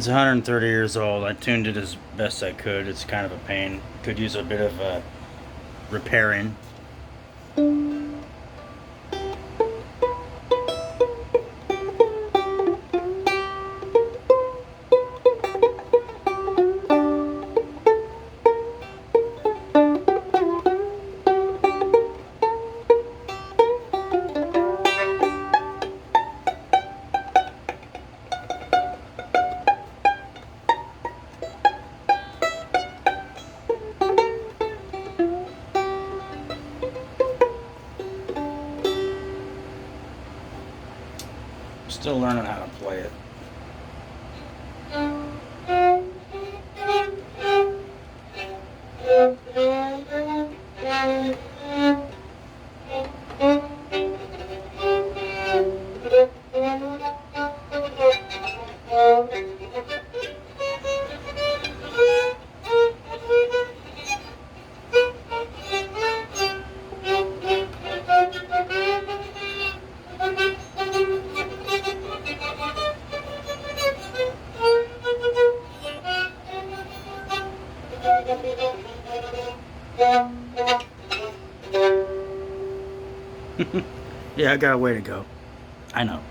It's 130 years old. I tuned it as best I could. It's kind of a pain. Could use a bit of repairing. Still learning how to play it. Yeah, I got a way to go. I know.